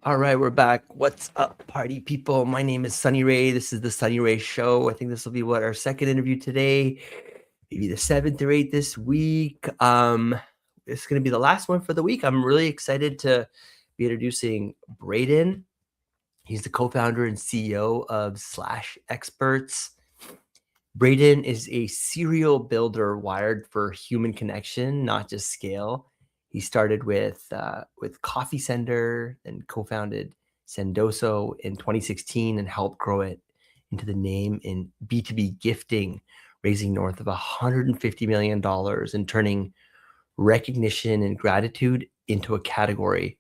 All right, we're back. What's up, party people? My name is Sunny Ray. This is the Sunny Ray Show. I think this will be our second interview today, maybe the seventh or eighth this week. It's going to be the last one for the week. I'm really excited to be introducing Braden. He's the co-founder and CEO of Slash Experts. Braden is a serial builder wired for human connection, not just scale. He started with Coffee Sender, then co-founded Sendoso in 2016 and helped grow it into the name in B2B gifting, raising north of $150 million and turning recognition and gratitude into a category.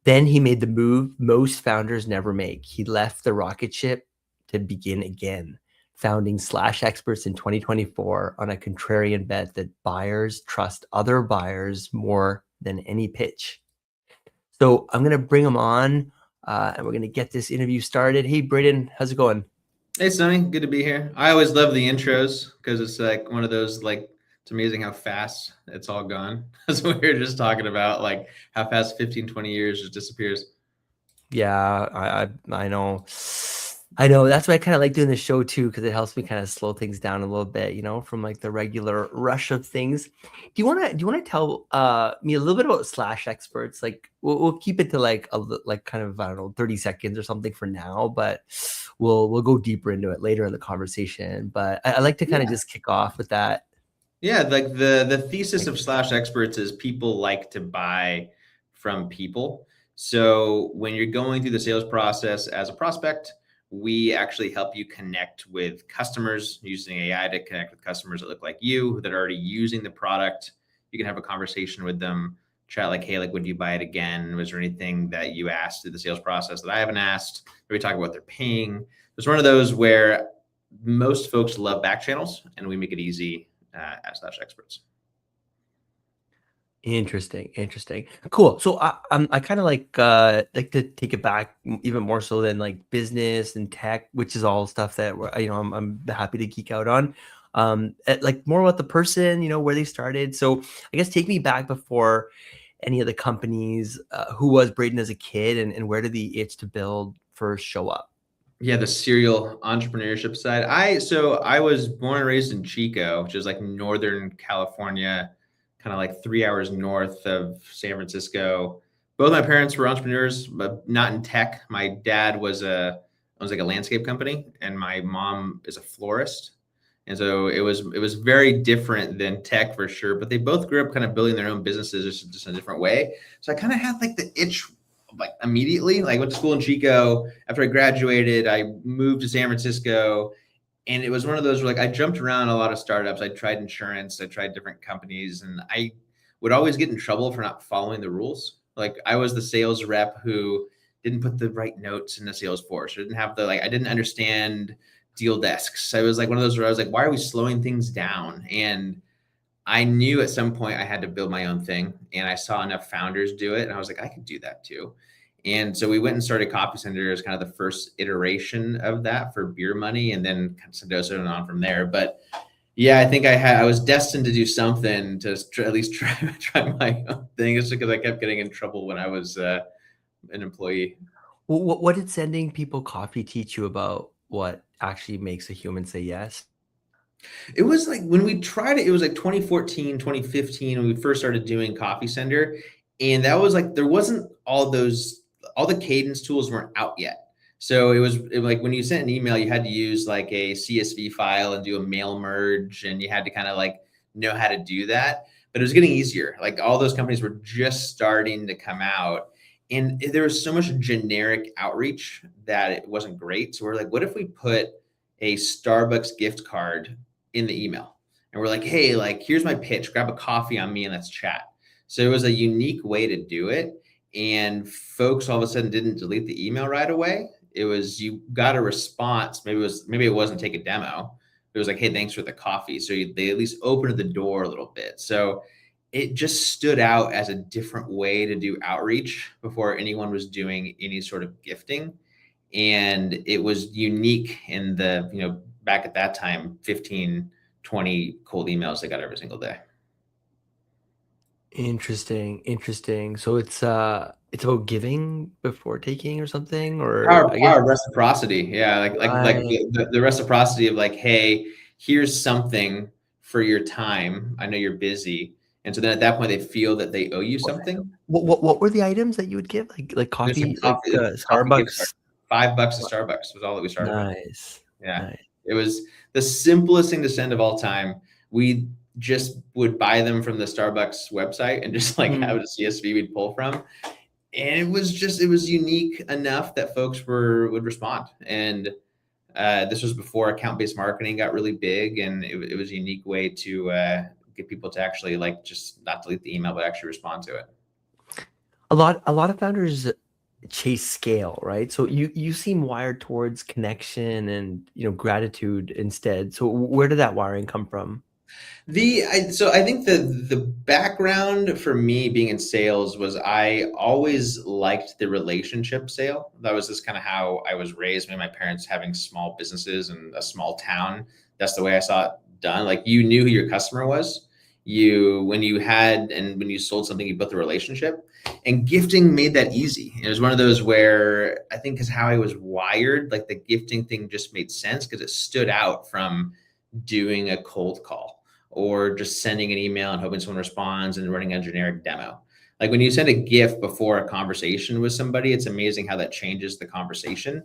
Then he made the move most founders never make. He left the rocket ship to begin again, founding Slash Experts in 2024 on a contrarian bet that buyers trust other buyers more than any pitch. So I'm going to bring him on and we're going to get this interview started. Hey, Braden, how's it going? Hey, Sonny, good to be here. I always love the intros because it's like one of those, it's amazing how fast it's all gone. As we were just talking about, like how fast 15, 20 years just disappears. Yeah, I know. I know. That's why I kind of like doing the show too, because it helps me kind of slow things down a little bit, from like the regular rush of things. Do you wanna tell me a little bit about Slash Experts? Like we'll keep it to like like kind of, I don't know, 30 seconds or something for now, but we'll go deeper into it later in the conversation. But I like to kind of Yeah. just kick off with that. Yeah, like the thesis of Slash Experts is people like to buy from people. So when you're going through the sales process as a prospect, we actually help you connect with customers using AI to connect with customers that look like you that are already using the product. You can have a conversation with them, chat like, hey, like, would you buy it again? Was there anything that you asked through the sales process that I haven't asked? Maybe talk about what they're paying. It's one of those where most folks love back channels, and we make it easy at Slash Experts. Interesting. Cool. So I kind of like to take it back even more so than like business and tech, which is all stuff that I'm happy to geek out on. Like more about the person, where they started. So I guess take me back before any of the companies. Who was Braden as a kid, and where did the itch to build first show up? Yeah, the serial entrepreneurship side. I was born and raised in Chico, which is like Northern California, kind of like 3 hours north of San Francisco. Both my parents were entrepreneurs, but not in tech. My dad owns like a landscape company, and my mom is a florist. And so it was very different than tech for sure. But they both grew up kind of building their own businesses just in a different way. So I kind of had like the itch like immediately. Like went to school in Chico. After I graduated, I moved to San Francisco, and it was one of those where like I jumped around a lot of startups. I tried insurance, I tried different companies, and I would always get in trouble for not following the rules. Like I was the sales rep who didn't put the right notes in the Salesforce, or didn't have the I didn't understand deal desks. I was like one of those where I was like, why are we slowing things down? And I knew at some point I had to build my own thing, and I saw enough founders do it, and I was like, I could do that too. And so we went and started Coffee Center as kind of the first iteration of that for beer money, and then Sendoso and on from there. But yeah, I think I was destined to do something to at least try my own thing, just because I kept getting in trouble when I was an employee. What did sending people coffee teach you about what actually makes a human say yes? It was like when we tried it, it was like 2014, 2015 when we first started doing Coffee Sender. And that was like, there wasn't all the cadence tools weren't out yet. So like when you sent an email, you had to use like a CSV file and do a mail merge, and you had to kind of like know how to do that. But it was getting easier. Like all those companies were just starting to come out. And there was so much generic outreach that it wasn't great. So we're like, what if we put a Starbucks gift card in the email? And we're like, hey, like, here's my pitch, grab a coffee on me and let's chat. So it was a unique way to do it. And folks all of a sudden didn't delete the email right away. It was, you got a response. Maybe it wasn't take a demo. It was like, hey, thanks for the coffee. So they at least opened the door a little bit. So it just stood out as a different way to do outreach before anyone was doing any sort of gifting. And it was unique in the, back at that time, 15, 20 cold emails they got every single day. Interesting. So it's about giving before taking or something, or Power, I guess power of reciprocity. Yeah, like right. the reciprocity of like, hey, here's something for your time. I know you're busy, and so then at that point they feel that they owe you What something. what were the items that you would give? Like There's some coffee, like coffee gift card. Starbucks? $5 at What? Starbucks was all that we started with. Nice. Yeah. Nice. It was the simplest thing to send of all time. We just would buy them from the Starbucks website and just like have Mm. a CSV we'd pull from. And it was unique enough that folks would respond. And this was before account-based marketing got really big, and it was a unique way to get people to actually like just not delete the email, but actually respond to it. A lot of founders chase scale, right? So you seem wired towards connection and, gratitude instead. So where did that wiring come from? So I think the background for me being in sales was I always liked the relationship sale. That was just kind of how I was raised. My parents having small businesses in a small town. That's the way I saw it done. Like you knew who your customer was. You when you had and when you sold something, you built the relationship. And gifting made that easy. It was one of those where I think is how I was wired. Like the gifting thing just made sense because it stood out from doing a cold call or just sending an email and hoping someone responds and running a generic demo. Like when you send a GIF before a conversation with somebody, it's amazing how that changes the conversation.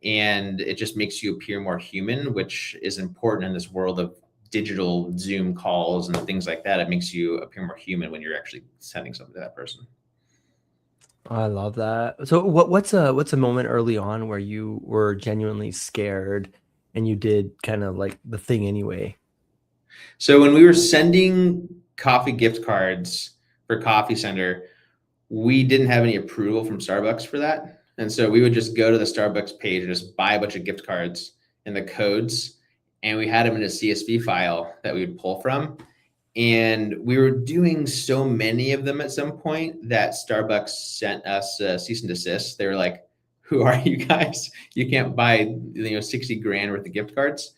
And it just makes you appear more human, which is important in this world of digital Zoom calls and things like that. It makes you appear more human when you're actually sending something to that person. I love that. So what's a moment early on where you were genuinely scared and you did kind of like the thing anyway? So when we were sending coffee gift cards for Coffee Center, we didn't have any approval from Starbucks for that. And so we would just go to the Starbucks page and just buy a bunch of gift cards and the codes. And we had them in a CSV file that we would pull from. And we were doing so many of them at some point that Starbucks sent us a cease and desist. They were like, who are you guys? You can't buy 60 grand worth of gift cards.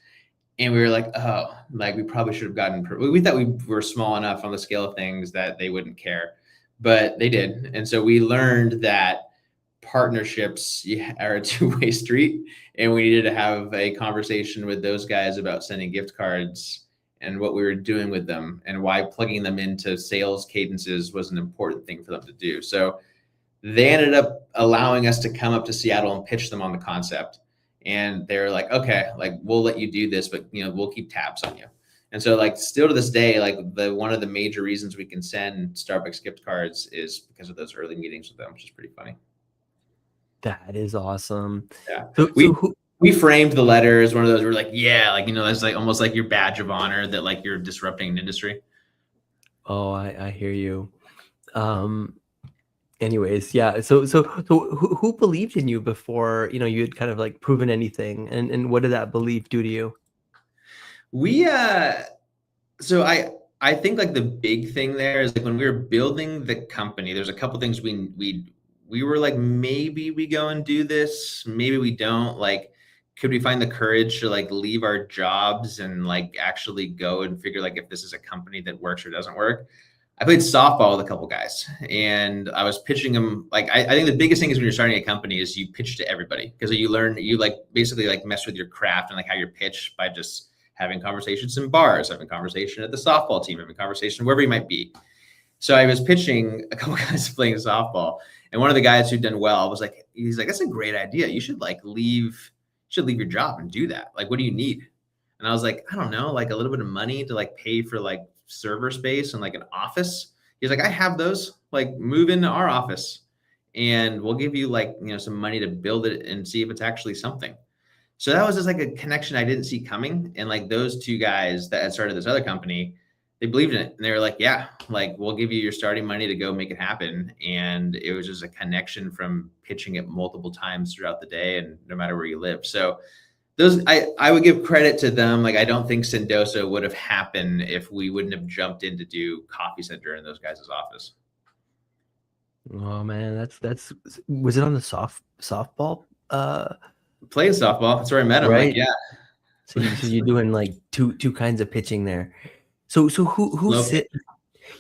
And we were like, oh, like we probably should have gotten. We thought we were small enough on the scale of things that they wouldn't care, but they did. And so we learned that partnerships are a two-way street, and we needed to have a conversation with those guys about sending gift cards and what we were doing with them and why plugging them into sales cadences was an important thing for them to do. So they ended up allowing us to come up to Seattle and pitch them on the concept. And they're like, okay, like we'll let you do this, but we'll keep tabs on you. And so like still to this day, like one of the major reasons we can send Starbucks gift cards is because of those early meetings with them, which is pretty funny. That is awesome. Yeah. So We so who we framed the letter as one of those we're like, yeah, like that's like almost like your badge of honor that like you're disrupting an industry. Oh, I hear you. Um Anyways, yeah. So who believed in you before, you had kind of like proven anything, and what did that belief do to you? We so I think like the big thing there is like when we were building the company, there's a couple things we were like, maybe we go and do this, maybe we don't. Like, could we find the courage to like leave our jobs and like actually go and figure like if this is a company that works or doesn't work? I played softball with a couple guys and I was pitching them. Like, I think the biggest thing is when you're starting a company is you pitch to everybody because you learn, you like basically like mess with your craft and like how you're pitched by just having conversations in bars, having conversation at the softball team, having conversation wherever you might be. So I was pitching a couple guys playing softball, and one of the guys who'd done well was like, he's like, that's a great idea. You should like leave your job and do that. Like, what do you need? And I was like, I don't know, like a little bit of money to like pay for like server space and like an office. He's like, I have those. Like, move into our office, and we'll give you like some money to build it and see if it's actually something. So that was just like a connection I didn't see coming. And like those two guys that had started this other company, they believed in it. And they were like, yeah, like we'll give you your starting money to go make it happen. And it was just a connection from pitching it multiple times throughout the day and no matter where you live. So those, I would give credit to them. Like, I don't think Sendoso would have happened if we wouldn't have jumped in to do Coffee Center in those guys' office. Oh man, that's was it on the softball? Playing softball. That's where I met him. Like, Right. yeah. So you're doing like two kinds of pitching there. So who Slow sit pitch.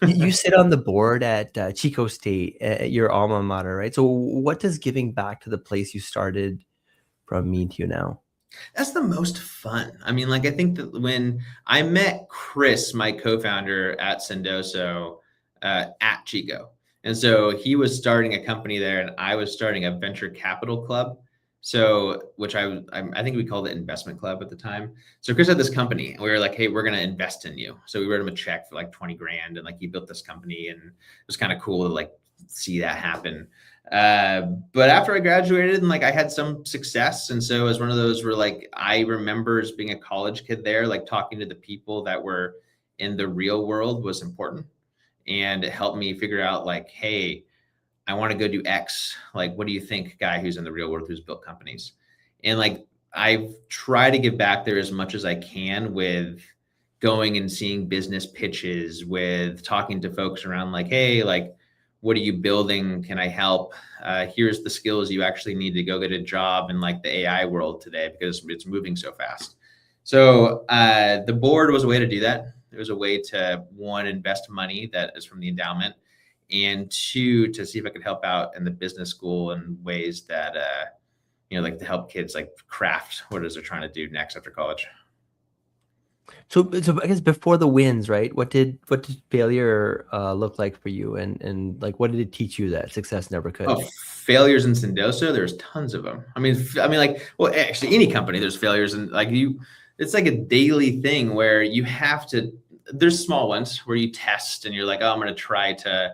You sit on the board at Chico State, at your alma mater, right? So what does giving back to the place you started from mean to you now? That's the most fun. I mean, like, I think that when I met Chris, my co-founder at Sendoso, at Chico, and so he was starting a company there, and I was starting a venture capital club. So, which I think we called it investment club at the time. So Chris had this company, and we were like, "Hey, we're gonna invest in you." So we wrote him a check for like 20 grand, and like he built this company, and it was kind of cool to like see that happen. But after I graduated and like I had some success, and so it was one of those where like I remember as being a college kid there, like talking to the people that were in the real world was important, and it helped me figure out like, hey, I want to go do X. Like, what do you think, guy who's in the real world who's built companies? And like I've tried to give back there as much as I can with going and seeing business pitches, with talking to folks around like, hey, like, what are you building? Can I help? Here's the skills you actually need to go get a job in like the AI world today because it's moving so fast. So the board was a way to do that. It was a way to, one, invest money that is from the endowment, and two, to see if I could help out in the business school in ways that like to help kids like craft what it is they're trying to do next after college. So I guess before the wins, right? What did failure look like for you, and like what did it teach you that success never Oh, could? failures in Sendoso, there's tons of them. I mean, like, well, actually, any company, there's failures, and like it's like a daily thing where you have to. There's small ones where you test, and you're like, oh, I'm going to try to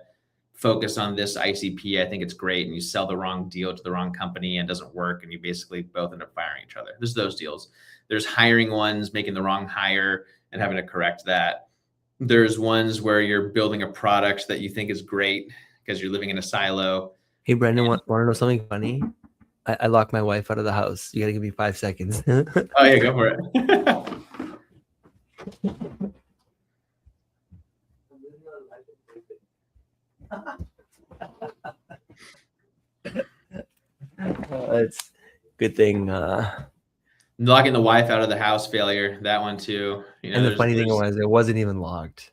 focus on this ICP. I think it's great, and you sell the wrong deal to the wrong company, and it doesn't work, and you basically both end up firing each other. There's those deals. There's hiring ones, making the wrong hire and having to correct that. There's ones where you're building a product that you think is great because you're living in a silo. Hey, Brendan, want to know something funny? I locked my wife out of the house. You got to give me 5 seconds. Oh yeah, go for it. It's good thing. Locking the wife out of the house, failure. That one too. And the funny thing was, it wasn't even locked.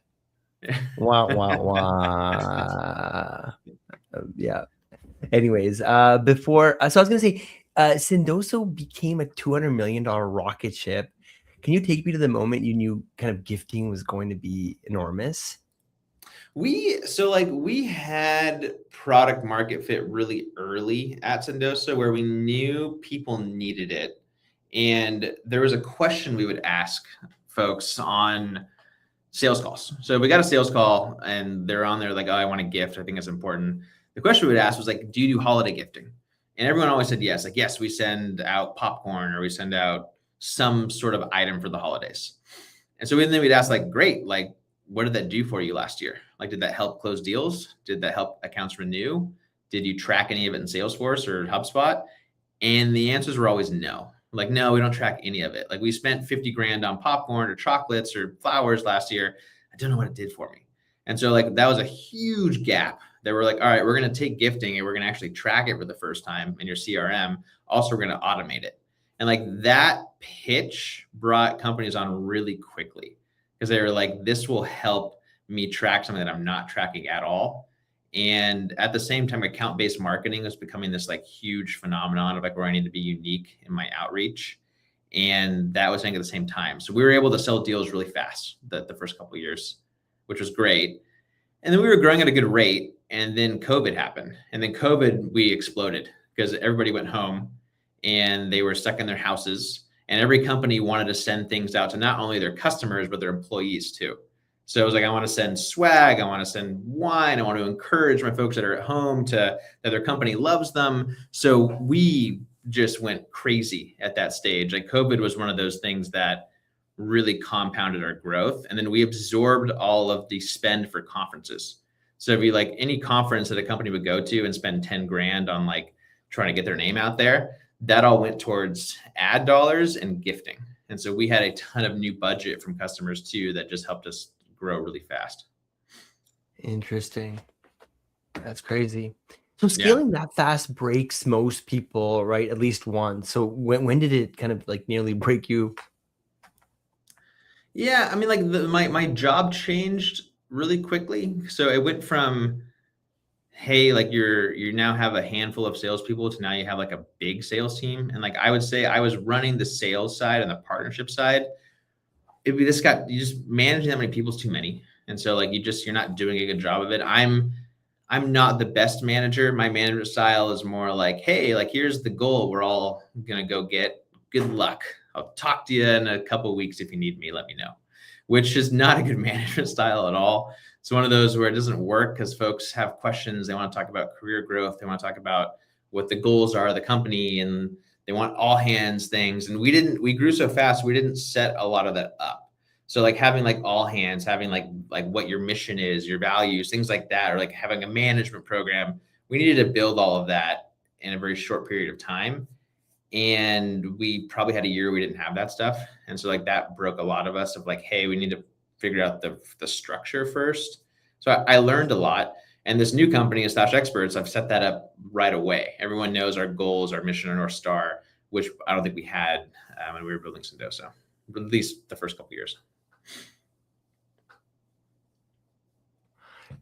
Yeah. Wah, wah, wah. Yeah. Anyways, before, so I was gonna say, Sendoso became a $200 million rocket ship. Can you take me to the moment you knew kind of gifting was going to be enormous? We had product market fit really early at Sendoso where we knew people needed it. And there was a question we would ask folks on sales calls. So we got a sales call and they're on there like, oh, I want a gift. I think it's important. The question we would ask was like, do you do holiday gifting? And everyone always said yes. Like, yes, we send out popcorn or we send out some sort of item for the holidays. And so then we'd ask like, great, like, what did that do for you last year? Like, did that help close deals? Did that help accounts renew? Did you track any of it in Salesforce or HubSpot? And the answers were always no. Like, no, we don't track any of it. Like, we spent 50 grand on popcorn or chocolates or flowers last year. I don't know what it did for me. And so like, that was a huge gap. They were like, all right, we're going to take gifting and we're going to actually track it for the first time in your CRM. Also, we're going to automate it. And like that pitch brought companies on really quickly because they were like, this will help me track something that I'm not tracking at all. And at the same time, account-based marketing was becoming this like huge phenomenon of like where I need to be unique in my outreach. And that was happening at the same time. So we were able to sell deals really fast the first couple of years, which was great. And then we were growing at a good rate. And then COVID happened. And then COVID, we exploded because everybody went home and they were stuck in their houses. And every company wanted to send things out to not only their customers, but their employees too. So it was like, I want to send swag. I want to send wine. I want to encourage my folks that are at home that their company loves them. So we just went crazy at that stage. Like COVID was one of those things that really compounded our growth. And then we absorbed all of the spend for conferences. So if you like any conference that a company would go to and spend 10 grand on like trying to get their name out there, that all went towards ad dollars and gifting. And so we had a ton of new budget from customers too that just helped us grow really fast. Interesting. That's crazy. So scaling that fast breaks most people, right? At least once. So when did it kind of like nearly break you? Yeah, I mean, like my job changed really quickly. So it went from, hey, like you now have a handful of salespeople to now you have like a big sales team. And like I would say I was running the sales side and the partnership side. You just managing that many people is too many. And so like you're not doing a good job of it. I'm not the best manager. My management style is more like, hey, like here's the goal we're all gonna go get. Good luck. I'll talk to you in a couple of weeks. If you need me, let me know. Which is not a good management style at all. It's one of those where it doesn't work because folks have questions. They want to talk about career growth. They want to talk about what the goals are of the company, and they want all hands things. And we grew so fast, we didn't set a lot of that up. So like having like all hands, having like what your mission is, your values, things like that, or like having a management program, we needed to build all of that in a very short period of time. And we probably had a year we didn't have that stuff. And so like that broke a lot of us of like, hey, we need to figure out the structure first. So I learned a lot. And this new company, Stash Experts, I've set that up right away. Everyone knows our goals, our mission, our North Star, which I don't think we had when we were building Sendoso, at least the first couple of years.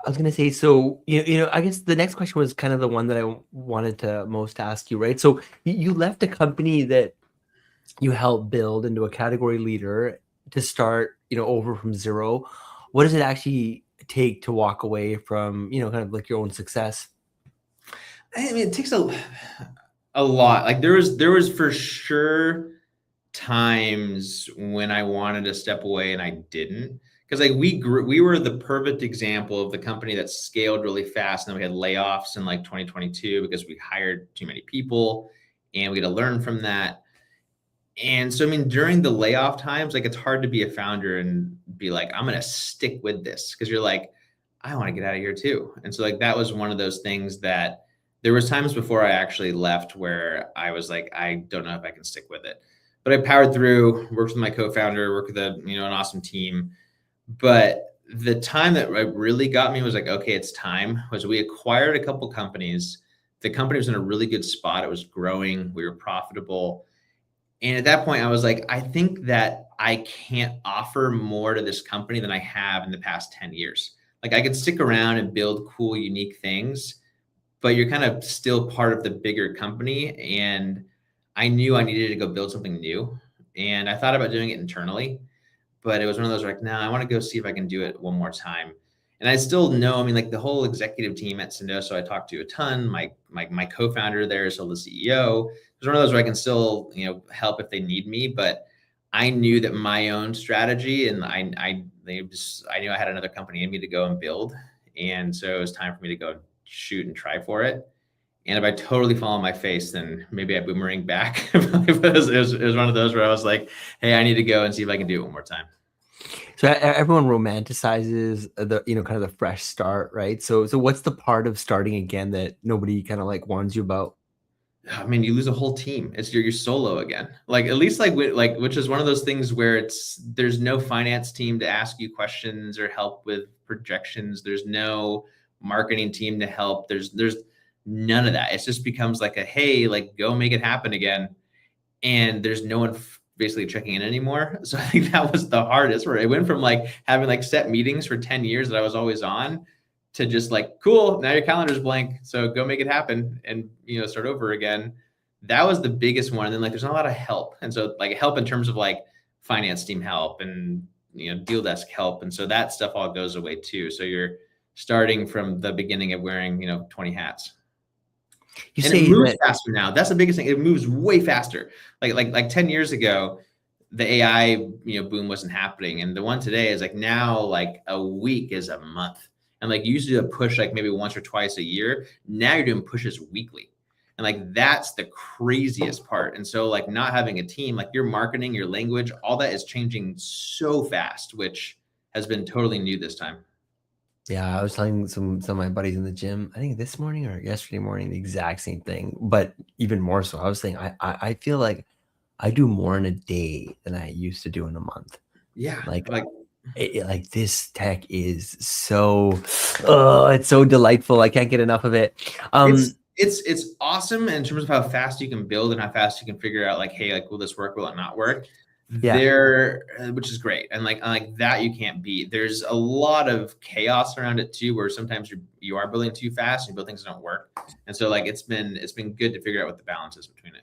I was gonna say, so I guess the next question was kind of the one that I wanted to most ask you, right? So you left a company that you helped build into a category leader to start, over from zero. What does it actually take to walk away from, kind of like your own success? I mean, it takes a lot. Like there was for sure times when I wanted to step away and I didn't. Because like we were the perfect example of the company that scaled really fast, and then we had layoffs in like 2022 because we hired too many people, and we had to learn from that. And so, I mean, during the layoff times, like it's hard to be a founder and be like, I'm gonna stick with this, because you're like, I want to get out of here too. And so, like that was one of those things that there was times before I actually left where I was like, I don't know if I can stick with it. But I powered through, worked with my co-founder, worked with an awesome team. But the time that really got me was like, okay, it's time. Was we acquired a couple companies. The company was in a really good spot. It was growing. We were profitable. And at that point, I was like, I think that I can't offer more to this company than I have in the past 10 years. Like I could stick around and build cool, unique things, but you're kind of still part of the bigger company. And I knew I needed to go build something new. And I thought about doing it internally, but it was one of those like, no, I want to go see if I can do it one more time. And I still know, I mean, like the whole executive team at Sendoso, I talked to a ton. My co-founder there is still the CEO. It's one of those where I can still, help if they need me. But I knew that my own strategy, and I knew I had another company in me to go and build. And so it was time for me to go shoot and try for it. And if I totally fall on my face, then maybe I boomerang back. it was one of those where I was like, hey, I need to go and see if I can do it one more time. So everyone romanticizes the, kind of the fresh start, right? So what's the part of starting again that nobody kind of like warns you about? I mean, you lose a whole team. It's you're solo again. Like at least which is one of those things where there's no finance team to ask you questions or help with projections. There's no marketing team to help. There's none of that. It just becomes like hey, like go make it happen again. And there's no one basically checking in anymore. So I think that was the hardest, where it went from like having like set meetings for 10 years that I was always on to just like, cool, now your calendar's blank. So go make it happen and, start over again. That was the biggest one. And then like, there's not a lot of help. And so like help in terms of like finance team help and, deal desk help. And so that stuff all goes away too. So you're starting from the beginning of wearing, 20 hats. You and say it moves that faster now. That's the biggest thing. It moves way faster. Like 10 years ago, the AI, boom wasn't happening. And the one today is like now like a week is a month. And like you used to do a push like maybe once or twice a year. Now you're doing pushes weekly. And like that's the craziest part. And so like not having a team, like your marketing, your language, all that is changing so fast, which has been totally new this time. Yeah, I was telling some of my buddies in the gym, I think this morning or yesterday morning, the exact same thing, but even more so. I was saying I feel like I do more in a day than I used to do in a month. Yeah. Like Like like this tech is so it's so delightful. I can't get enough of it. it's awesome in terms of how fast you can build and how fast you can figure out like, hey, like will this work, will it not work? Yeah. there, which is great. And like that you can't beat. There's a lot of chaos around it too, where sometimes you are building too fast and you build things that don't work. And so like it's been good to figure out what the balance is between it.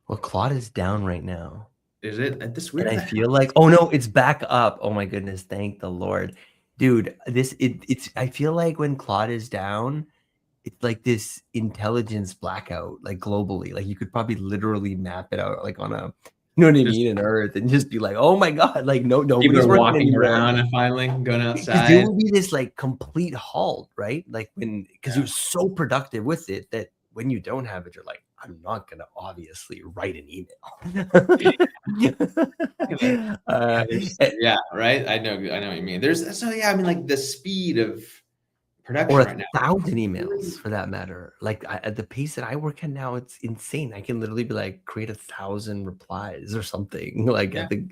Well, Claude is down right now. Is it this And weird I that feel like, oh no, it's back up. Oh my goodness, thank the Lord. Dude, it's I feel like when Claude is down, it's like this intelligence blackout, like globally. Like you could probably literally map it out like on a, you know what I just mean, an Earth and just be like, oh my God, like no, people nobody's are working walking anymore. around and finally going Because there outside? will be this like complete halt, right? Like because Yeah. you're so productive with it that when you don't have it, you're like, I'm not gonna obviously write an email. Yeah, uh, there's yeah, right. I know what you mean. There's so yeah, I mean like the speed of or production right now. 1,000 emails for that matter. Like at the pace that I work at now, it's insane. I can literally be like, create 1,000 replies or something. Like Yeah. at the,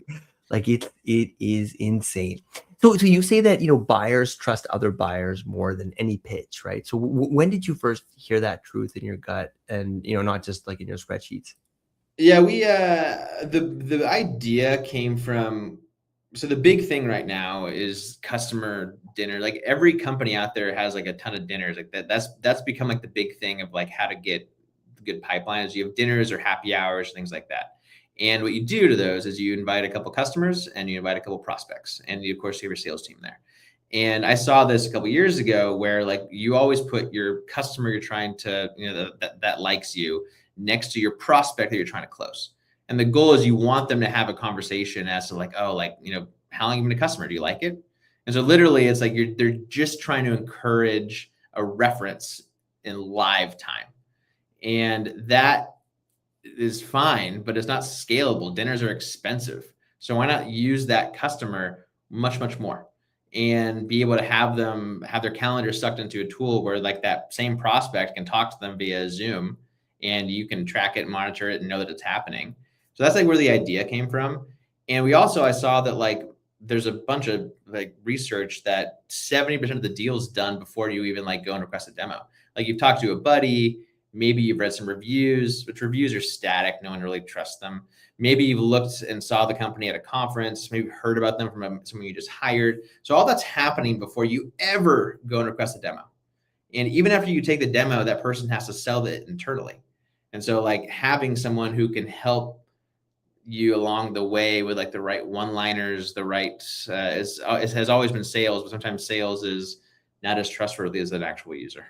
like it is insane. So you say that buyers trust other buyers more than any pitch, right? So when did you first hear that truth in your gut, and not just like in your spreadsheets? Yeah, we the idea came from, so the big thing right now is customer dinner. Like every company out there has like a ton of dinners like that. That's become like the big thing of like how to get good pipelines. You have dinners or happy hours, things like that. And what you do to those is you invite a couple customers and you invite a couple prospects, and you of course you have your sales team there. And I saw this a couple years ago where like you always put your customer you're trying to, that likes you next to your prospect that you're trying to close. And the goal is you want them to have a conversation as to like, oh, like, how long have you been a customer? Do you like it? And so literally it's like they're just trying to encourage a reference in live time. And that is fine, but it's not scalable. Dinners are expensive. So why not use that customer much, much more and be able to have them have their calendar sucked into a tool where like that same prospect can talk to them via Zoom and you can track it, monitor it, and know that it's happening. So that's like where the idea came from. And I saw that like there's a bunch of like research that 70% of the deals done before you even like go and request a demo. Like you've talked to a buddy, maybe you've read some reviews, which reviews are static. No one really trusts them. Maybe you've looked and saw the company at a conference, maybe heard about them from someone you just hired. So all that's happening before you ever go and request a demo. And even after you take the demo, that person has to sell it internally. And so like having someone who can help you along the way with like the right one-liners, the right it has always been sales, but sometimes sales is not as trustworthy as an actual user.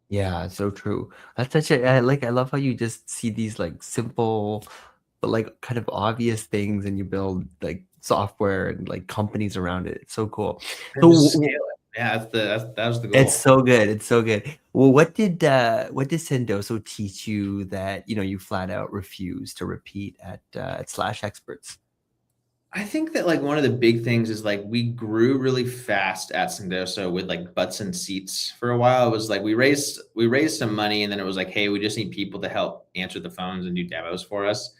Yeah, so true. That's such a I love how you just see these like simple but like kind of obvious things, and you build like software and like companies around it. It's so cool. And So just scale it. Yeah, that was the it's goal. so good. It's so good. Well, what did Sendoso teach you that you flat out refuse to repeat at Slash Experts? I think that like one of the big things is like we grew really fast at Sendoso with like butts and seats for a while. It was like we raised some money and then it was like, hey, we just need people to help answer the phones and do demos for us.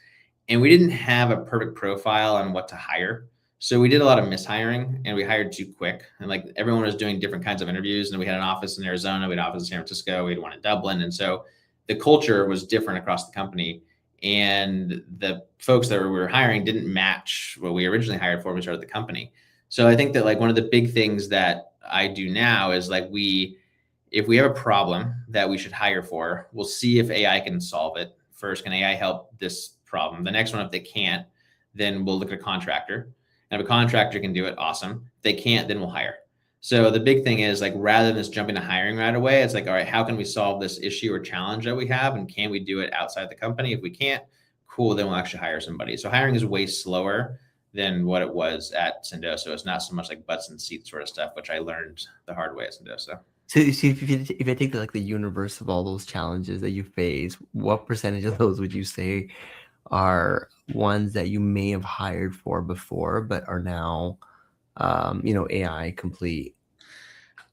And we didn't have a perfect profile on what to hire. So we did a lot of mishiring and we hired too quick. And like everyone was doing different kinds of interviews. And we had an office in Arizona, we had an office in San Francisco, we had one in Dublin. And so the culture was different across the company. And the folks that we were hiring didn't match what we originally hired for when we started the company. So I think that like one of the big things that I do now is like if we have a problem that we should hire for, we'll see if AI can solve it. First, can AI help this problem? The next one, if they can't, then we'll look at a contractor. And if a contractor can do it, awesome. If they can't, then we'll hire. So the big thing is like rather than just jumping to hiring right away, it's like, all right, how can we solve this issue or challenge that we have? And can we do it outside the company? If we can't, cool, then we'll actually hire somebody. So hiring is way slower than what it was at Sendoso. It's not so much like butts and seats sort of stuff, which I learned the hard way at Sendoso. So if I take like the universe of all those challenges that you face, what percentage of those would you say are ones that you may have hired for before but are now AI complete?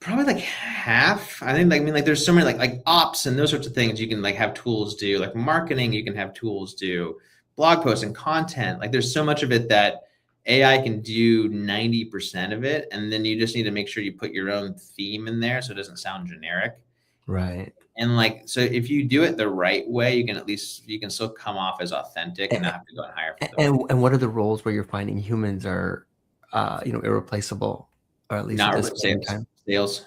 Probably like half. I think like I mean like there's so many like ops and those sorts of things you can like have tools do, like marketing, you can have tools do, blog posts and content. Like there's so much of it that AI can do 90% of it. And then you just need to make sure you put your own theme in there so it doesn't sound generic. Right. And like, so if you do it the right way, you can still come off as authentic and not have to go and hire for them. And what are the roles where you're finding humans are, irreplaceable, or at least at Not this really point in sales. time? Sales.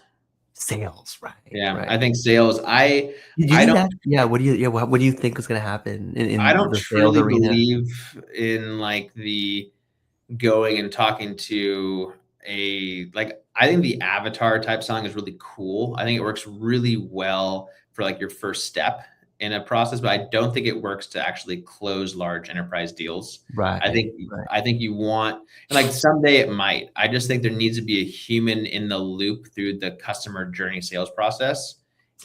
Sales, right, Yeah, right. I think sales. Do you I think don't that, yeah, what do you think is gonna happen I in don't the sales truly arena? believe in like the going and talking to a like I think the avatar type selling is really cool. I think it works really well for like your first step in a process, but I don't think it works to actually close large enterprise deals. I Right, think right. I think you want and like someday it might. I just think there needs to be a human in the loop through the customer journey sales process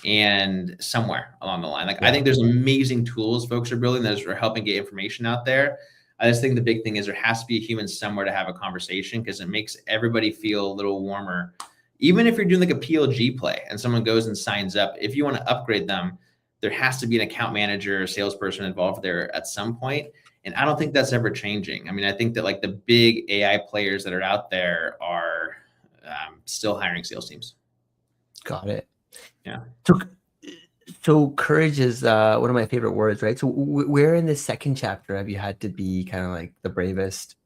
and somewhere along the line. Like I Yeah. think there's amazing tools folks are building that are helping get information out there. I just think the big thing is there has to be a human somewhere to have a conversation because it makes everybody feel a little warmer. Even if you're doing like a PLG play and someone goes and signs up, if you want to upgrade them, there has to be an account manager or salesperson involved there at some point. And I don't think that's ever changing. I mean, I think that like the big AI players that are out there are still hiring sales teams. Got it. Yeah. So courage is, one of my favorite words, right? So where in the second chapter have you had to be kind of like the bravest?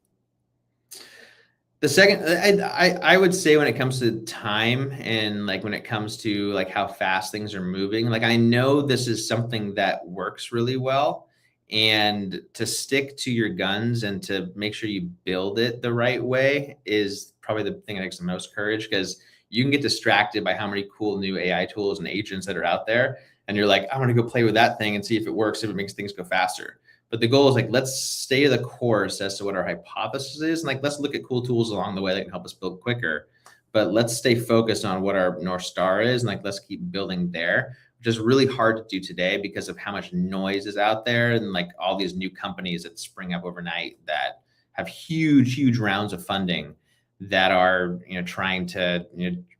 The second, I would say when it comes to time and like when it comes to like how fast things are moving, like I know this is something that works really well, and to stick to your guns and to make sure you build it the right way is probably the thing that takes the most courage because you can get distracted by how many cool new AI tools and agents that are out there, and you're like, I want to go play with that thing and see if it works, if it makes things go faster. But the goal is like, let's stay the course as to what our hypothesis is. And like, let's look at cool tools along the way that can help us build quicker. But let's stay focused on what our North Star is. And like, let's keep building there, which is really hard to do today because of how much noise is out there and like all these new companies that spring up overnight that have huge rounds of funding that are, trying to,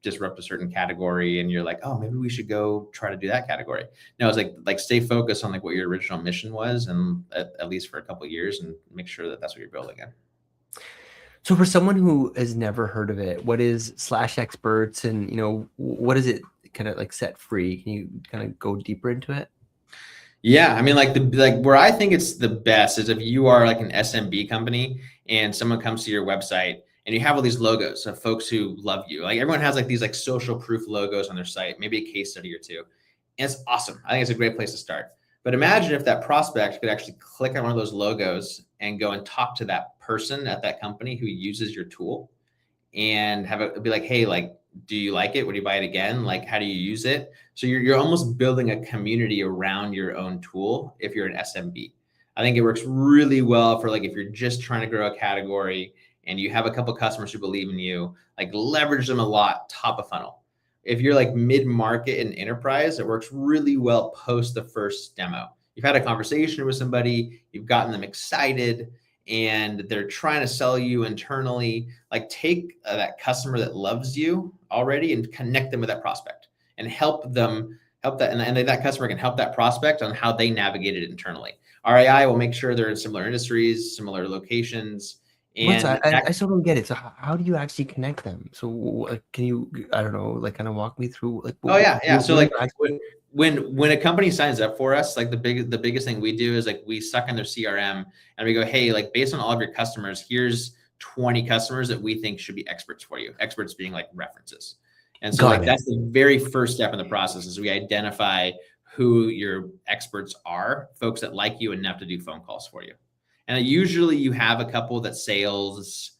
disrupt a certain category. And you're like, oh, maybe we should go try to do that category. No, it's like stay focused on like what your original mission was, and at least for a couple of years, and make sure that that's what you're building in. So for someone who has never heard of it, what is Slash Experts, and what is it kind of like set free? Can you kind of go deeper into it? Yeah, I mean, like where I think it's the best is if you are like an SMB company and someone comes to your website and you have all these logos of folks who love you. Like everyone has like these like social proof logos on their site, maybe a case study or two. And it's awesome. I think it's a great place to start. But imagine if that prospect could actually click on one of those logos and go and talk to that person at that company who uses your tool and have it be like, hey, like, do you like it? Would you buy it again? Like, how do you use it? So you're almost building a community around your own tool if you're an SMB. I think it works really well for like if you're just trying to grow a category and you have a couple customers who believe in you, like leverage them a lot, top of funnel. If you're like mid-market and enterprise, it works really well post the first demo. You've had a conversation with somebody, you've gotten them excited, and they're trying to sell you internally. Like take that customer that loves you already and connect them with that prospect and help that, and then that customer can help that prospect on how they navigate it internally. RAI will make sure they're in similar industries, similar locations, What's and I still don't get it. So how do you actually connect them? So can you, I don't know, like kind of walk me through like oh yeah. So what are like you actually? when a company signs up for us, like the biggest thing we do is like we suck in their CRM and we go, hey, like based on all of your customers, here's 20 customers that we think should be experts for you. Experts being like references. And so Got like it. that's the very first step in the process is we identify who your experts are, folks that like you enough to do phone calls for you. And usually you have a couple that sales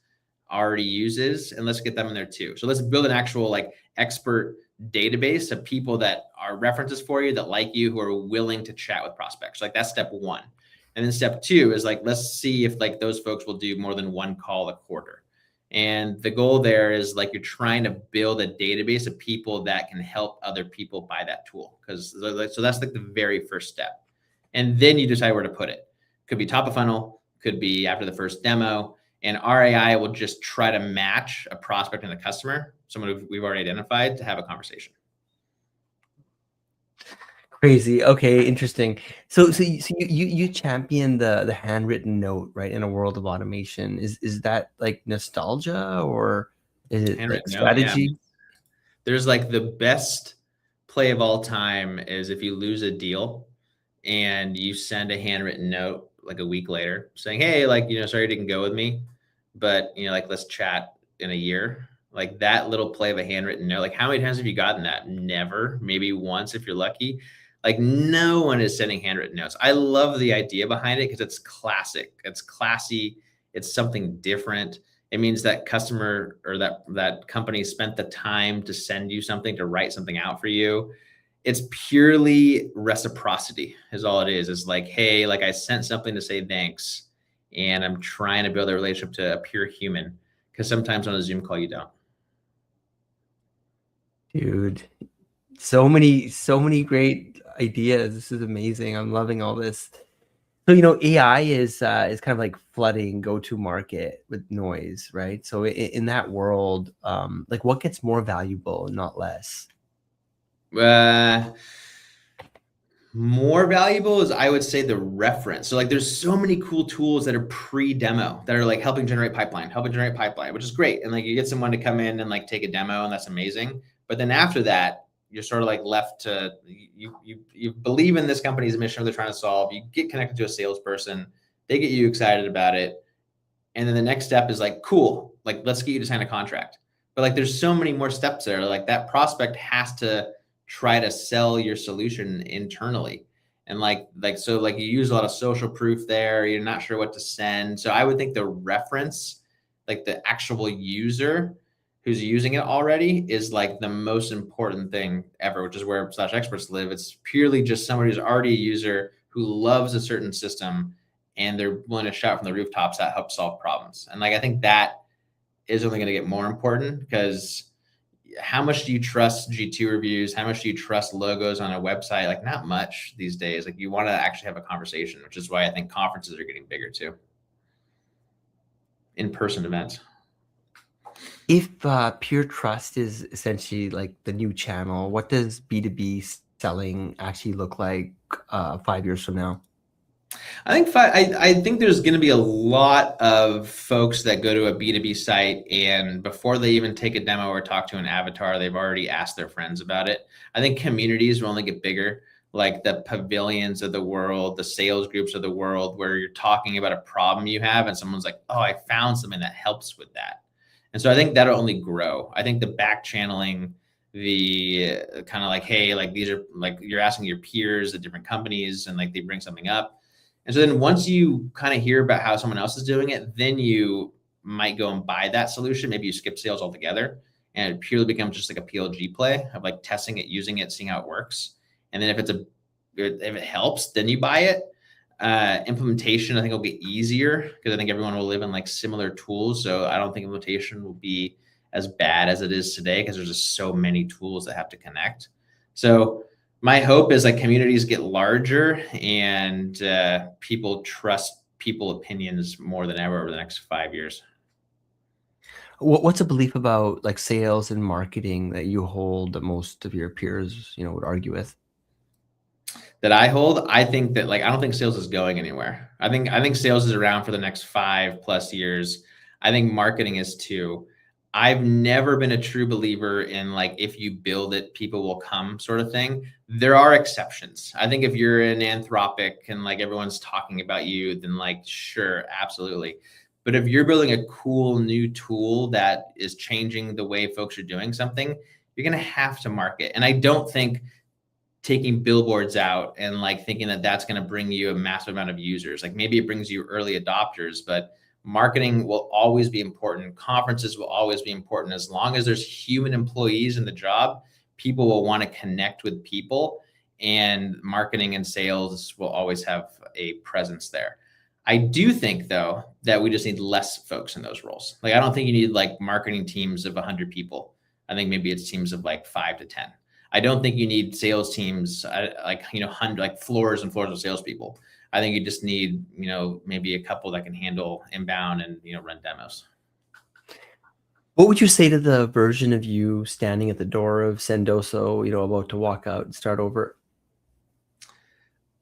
already uses, and let's get them in there too. So let's build an actual like expert database of people that are references for you that like you, who are willing to chat with prospects. Like that's step one. And then step two is like, let's see if like those folks will do more than one call a quarter. And the goal there is like you're trying to build a database of people that can help other people buy that tool. So that's like the very first step. And then you decide where to put it. Could be top of funnel, could be after the first demo. And RAI will just try to match a prospect and a customer, someone we've already identified, to have a conversation. Crazy. Okay, interesting. So you champion the handwritten note, right, in a world of automation. Is that like nostalgia, or is it like Handwritten note, yeah. strategy? There's like the best play of all time is if you lose a deal and you send a handwritten note like a week later saying, "Hey, like, sorry you didn't go with me, but, like, let's chat in a year." Like that little play of a handwritten note, like how many times have you gotten that? Never, maybe once if you're lucky. Like no one is sending handwritten notes. I love the idea behind it because it's classic. It's classy. It's something different. It means that customer or that company spent the time to send you something, to write something out for you. It's purely reciprocity is all it is. It's like, hey, like I sent something to say thanks, and I'm trying to build a relationship to a pure human, because sometimes on a Zoom call you don't. Dude, so many great ideas. This is amazing. I'm loving all this. So, AI is kind of like flooding go-to market with noise, right? So in that world, like what gets more valuable and not less? Uh, More valuable is, I would say, the reference. So like there's so many cool tools that are pre-demo that are like helping generate pipeline, which is great. And like you get someone to come in and like take a demo, and that's amazing. But then after that, you're sort of like left to you believe in this company's mission or they're trying to solve. You get connected to a salesperson, they get you excited about it. And then the next step is like, cool, like let's get you to sign a contract. But like there's so many more steps there. Like that prospect has to try to sell your solution internally. And so like you use a lot of social proof there. You're not sure what to send. So I would think the reference, like the actual user who's using it already, is like the most important thing ever, which is where slash experts live. It's purely just somebody who's already a user who loves a certain system and they're willing to shout from the rooftops that help solve problems. And like I think that is only going to get more important, because how much do you trust G2 reviews? How much do you trust logos on a website? Like not much these days. Like you want to actually have a conversation, which is why I think conferences are getting bigger too. In-person events. If pure trust is essentially like the new channel, what does B2B selling actually look like 5 years from now? I think there's going to be a lot of folks that go to a B2B site, and before they even take a demo or talk to an avatar, they've already asked their friends about it. I think communities will only get bigger, like the pavilions of the world, the sales groups of the world, where you're talking about a problem you have and someone's like, oh, I found something that helps with that. And so I think that'll only grow. I think the back channeling, the kind of like, hey, like these are like you're asking your peers at different companies and like they bring something up. And so then once you kind of hear about how someone else is doing it, then you might go and buy that solution. Maybe you skip sales altogether and it purely becomes just like a PLG play of like testing it, using it, seeing how it works. And then if it helps, then you buy it. Implementation, I think, will get easier because I think everyone will live in like similar tools. So I don't think implementation will be as bad as it is today because there's just so many tools that have to connect. So my hope is like communities get larger and people trust people opinions more than ever over the next 5 years. What's a belief about like sales and marketing that you hold that most of your peers, would argue with? That I hold, I think that like I don't think sales is going anywhere. I think sales is around for the next 5+ years. I think marketing is too. I've never been a true believer in like if you build it, people will come sort of thing. There are exceptions. I think if you're an Anthropic and like everyone's talking about you, then like sure, absolutely. But if you're building a cool new tool that is changing the way folks are doing something, you're gonna have to market. And I don't think taking billboards out and like thinking that that's going to bring you a massive amount of users. Like maybe it brings you early adopters, but marketing will always be important. Conferences will always be important. As long as there's human employees in the job, people will want to connect with people, and marketing and sales will always have a presence there. I do think though that we just need less folks in those roles. Like I don't think you need like marketing teams of 100 people. I think maybe it's teams of like 5 to 10. I don't think you need sales teams like floors and floors of salespeople. I think you just need maybe a couple that can handle inbound and run demos. What would you say to the version of you standing at the door of Sendoso, about to walk out and start over?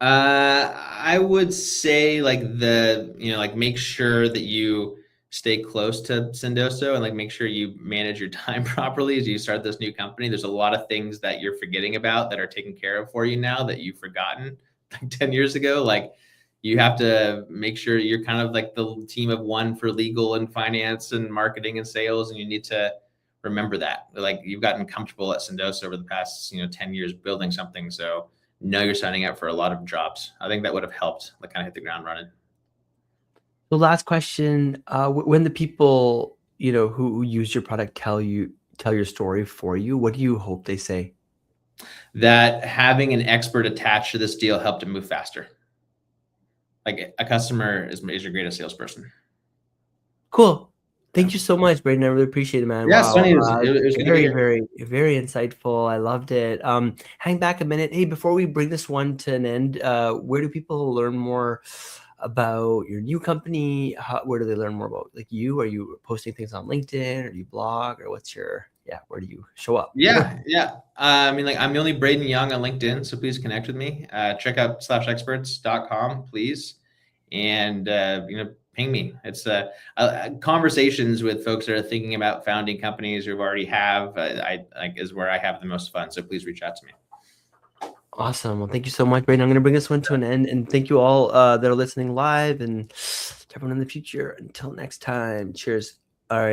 I would say like like make sure that you stay close to Sendoso and like make sure you manage your time properly as you start this new company. There's a lot of things that you're forgetting about that are taken care of for you now that you've forgotten like 10 years ago. Like you have to make sure you're kind of like the team of one for legal and finance and marketing and sales. And you need to remember that. Like you've gotten comfortable at Sendoso over the past, 10 years building something. So know you're signing up for a lot of jobs. I think that would have helped like kind of hit the ground running. The last question, when the people, who use your product tell your story for you, what do you hope they say? That having an expert attached to this deal helped it move faster. Like a customer is your greatest salesperson. Cool. Yeah. Thank you so much, Braden. I really appreciate it, man. Yeah, Wow. Sonny, it was good to Very, hear. very, very insightful. I loved it. Hang back a minute. Hey, before we bring this one to an end, where do people learn more about your new company? Where do they learn more about like you? Are you posting things on LinkedIn, or do you blog, or where do you show up? Yeah. I mean, like I'm the only Braden Young on LinkedIn, so please connect with me. Check out /experts.com, please, and ping me. It's conversations with folks that are thinking about founding companies or already have. I like is where I have the most fun. So please reach out to me. Awesome. Well, thank you so much, Braden. I'm going to bring this one to an end, and thank you all that are listening live, and to everyone in the future. Until next time, cheers.